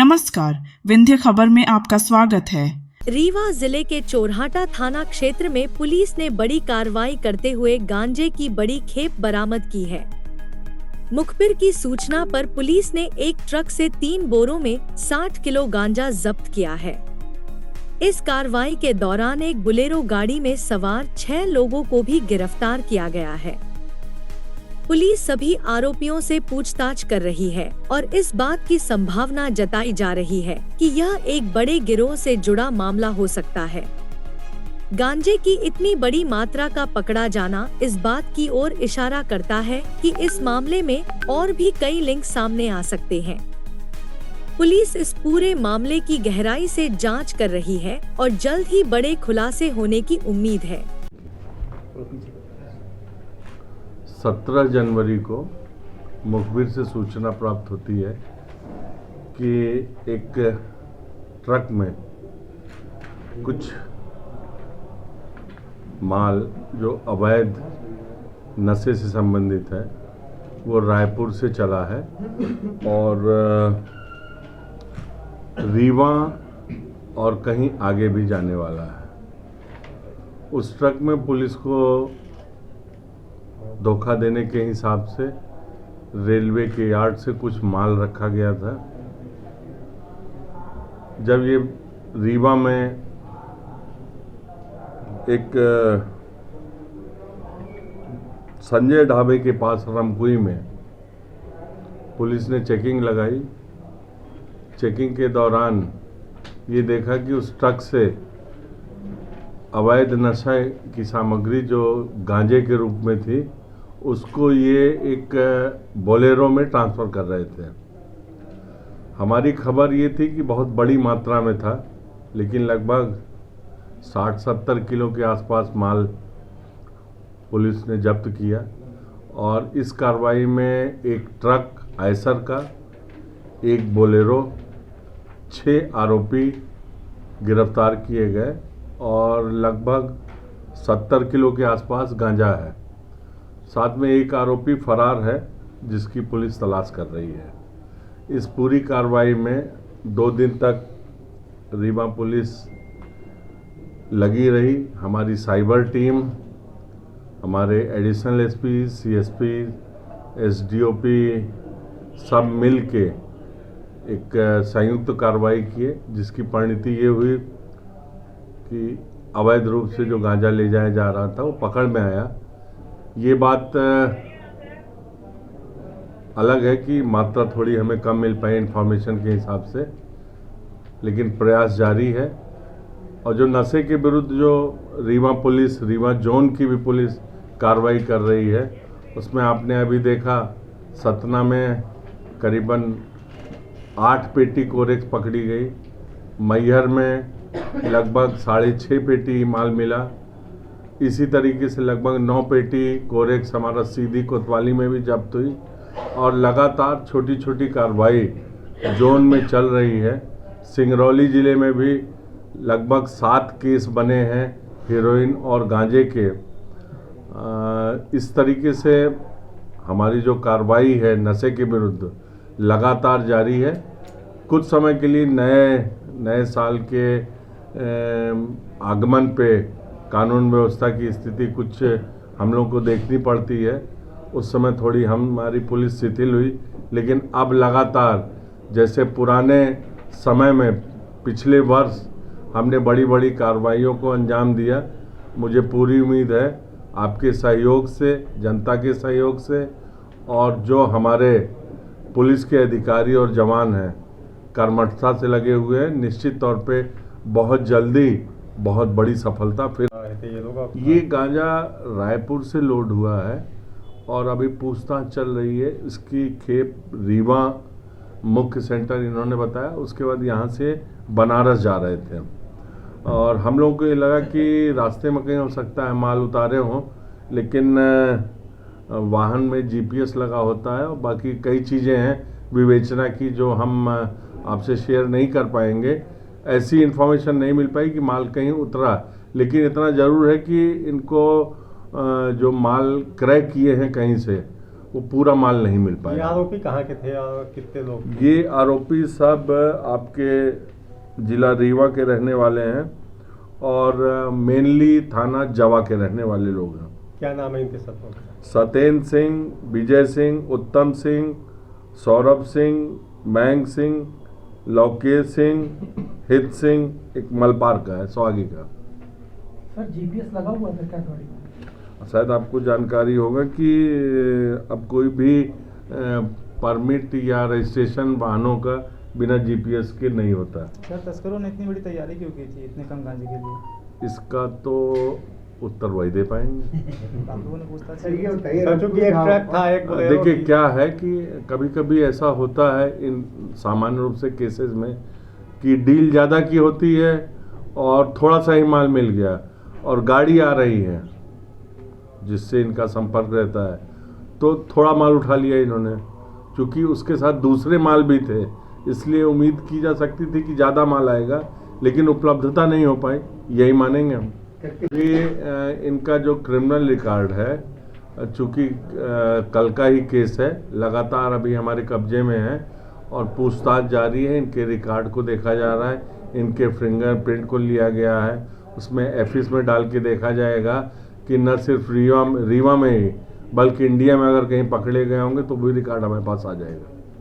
नमस्कार, विंध्य खबर में आपका स्वागत है। रीवा जिले के चोरहाटा थाना क्षेत्र में पुलिस ने बड़ी कार्रवाई करते हुए गांजे की बड़ी खेप बरामद की है। मुखबिर की सूचना पर पुलिस ने एक ट्रक से 3 बोरों में 60 किलो गांजा जब्त किया है। इस कार्रवाई के दौरान एक बुलेरो गाड़ी में सवार 6 लोगों को भी गिरफ्तार किया गया है। पुलिस सभी आरोपियों से पूछताछ कर रही है और इस बात की संभावना जताई जा रही है कि यह एक बड़े गिरोह से जुड़ा मामला हो सकता है। गांजे की इतनी बड़ी मात्रा का पकड़ा जाना इस बात की ओर इशारा करता है कि इस मामले में और भी कई लिंक सामने आ सकते हैं। पुलिस इस पूरे मामले की गहराई से जांच कर रही है और जल्द ही बड़े खुलासे होने की उम्मीद है। 17 जनवरी को मुखबिर से सूचना प्राप्त होती है कि एक ट्रक में कुछ माल जो अवैध नशे से संबंधित है वो रायपुर से चला है और रीवा और कहीं आगे भी जाने वाला है। उस ट्रक में पुलिस को धोखा देने के हिसाब से रेलवे के यार्ड से कुछ माल रखा गया था। जब ये रीवा में एक संजय ढाबे के पास रमकुई में पुलिस ने चेकिंग लगाई। चेकिंग के दौरान ये देखा कि उस ट्रक से अवैध नशे की सामग्री जो गांजे के रूप में थी उसको ये एक बोलेरो में ट्रांसफ़र कर रहे थे। हमारी खबर ये थी कि बहुत बड़ी मात्रा में था, लेकिन लगभग 60-70 किलो के आसपास माल पुलिस ने जब्त किया और इस कार्रवाई में एक ट्रक आयसर का, एक बोलेरो, 6 आरोपी गिरफ्तार किए गए और लगभग 70 किलो के आसपास गांजा है। साथ में एक आरोपी फरार है जिसकी पुलिस तलाश कर रही है। इस पूरी कार्रवाई में 2 दिन तक रीवा पुलिस लगी रही। हमारी साइबर टीम, हमारे एडिशनल एसपी, सीएसपी, एसडीओपी सब मिल के एक संयुक्त कार्रवाई किए, जिसकी परिणति ये हुई कि अवैध रूप से जो गांजा ले जाया जा रहा था वो पकड़ में आया। ये बात अलग है कि मात्रा थोड़ी हमें कम मिल पाई इंफॉर्मेशन के हिसाब से, लेकिन प्रयास जारी है। और जो नशे के विरुद्ध जो रीवा पुलिस, रीवा जोन की भी पुलिस कार्रवाई कर रही है, उसमें आपने अभी देखा सतना में करीबन 8 पेटी कोरेक्स पकड़ी गई। मैहर में लगभग 6.5 पेटी माल मिला। इसी तरीके से लगभग 9 पेटी कोरेक्स हमारा सीधी कोतवाली में भी जब्त हुई और लगातार छोटी छोटी कार्रवाई जोन में चल रही है। सिंगरौली ज़िले में भी लगभग 7 केस बने हैं हेरोइन और गांजे के। इस तरीके से हमारी जो कार्रवाई है नशे के विरुद्ध लगातार जारी है। कुछ समय के लिए नए साल के आगमन पे कानून व्यवस्था की स्थिति कुछ हम लोग को देखनी पड़ती है। उस समय थोड़ी हमारी पुलिस शिथिल हुई, लेकिन अब लगातार जैसे पुराने समय में पिछले वर्ष हमने बड़ी बड़ी कार्रवाइयों को अंजाम दिया। मुझे पूरी उम्मीद है आपके सहयोग से, जनता के सहयोग से और जो हमारे पुलिस के अधिकारी और जवान हैं कर्मठता से लगे हुए हैं, निश्चित तौर पे बहुत जल्दी बहुत बड़ी सफलता फिर। ये गांजा रायपुर से लोड हुआ है और अभी पूछताछ चल रही है। इसकी खेप रीवा मुख्य सेंटर इन्होंने बताया, उसके बाद यहाँ से बनारस जा रहे थे और हम लोगों को ये लगा कि रास्ते में कहीं हो सकता है माल उतारे हों, लेकिन वाहन में जीपीएस लगा होता है और बाकी कई चीज़ें हैं विवेचना की जो हम आपसे शेयर नहीं कर पाएंगे। ऐसी इन्फॉर्मेशन नहीं मिल पाई कि माल कहीं उतरा, लेकिन इतना ज़रूर है कि इनको जो माल क्रय किए हैं कहीं से वो पूरा माल नहीं मिल ये पाया। आरोपी कहाँ के थे और कितने लोग? ये आरोपी सब आपके जिला रीवा के रहने वाले हैं और मेनली थाना जवा के रहने वाले लोग हैं। क्या नाम है इनके सबों का? सत्येंद्र सिंह, विजय सिंह, उत्तम सिंह, सौरभ सिंह, मयंक सिंह, लौकेश सिंह, हित सिंह, एक मलपार का है, स्वागी का। सर जीपीएस लगा हुआ था क्या गाड़ी में? शायद आपको जानकारी होगा कि अब कोई भी परमिट या रजिस्ट्रेशन वाहनों का बिना जीपीएस के नहीं होता। सर तस्करों ने इतनी बड़ी तैयारी क्यों की थी इतने कम गांजे के लिए? इसका तो उत्तर वही दे पाएंगे। आप लोगों ने पूछताछ सर चूंकि एक ट्रक था, एक बोलेरो देखिए थी। क्या है कि कभी कभी ऐसा होता है इन सामान्य रूप से केसेस में कि डील ज़्यादा की होती है और थोड़ा सा ही माल मिल गया और गाड़ी आ रही है जिससे इनका संपर्क रहता है, तो थोड़ा माल उठा लिया इन्होंने। क्योंकि उसके साथ दूसरे माल भी थे, इसलिए उम्मीद की जा सकती थी कि ज़्यादा माल आएगा, लेकिन उपलब्धता नहीं हो पाई, यही मानेंगे हम। ये इनका जो क्रिमिनल रिकॉर्ड है, चूँकि कल का ही केस है, लगातार अभी हमारे कब्जे में है और पूछताछ जारी है। इनके रिकॉर्ड को देखा जा रहा है, इनके फिंगरप्रिंट को लिया गया है, उसमें एफिस में डाल के देखा जाएगा कि न सिर्फ रीवा में ही बल्कि इंडिया में अगर कहीं पकड़े गए होंगे तो भी रिकॉर्ड हमारे पास आ जाएगा।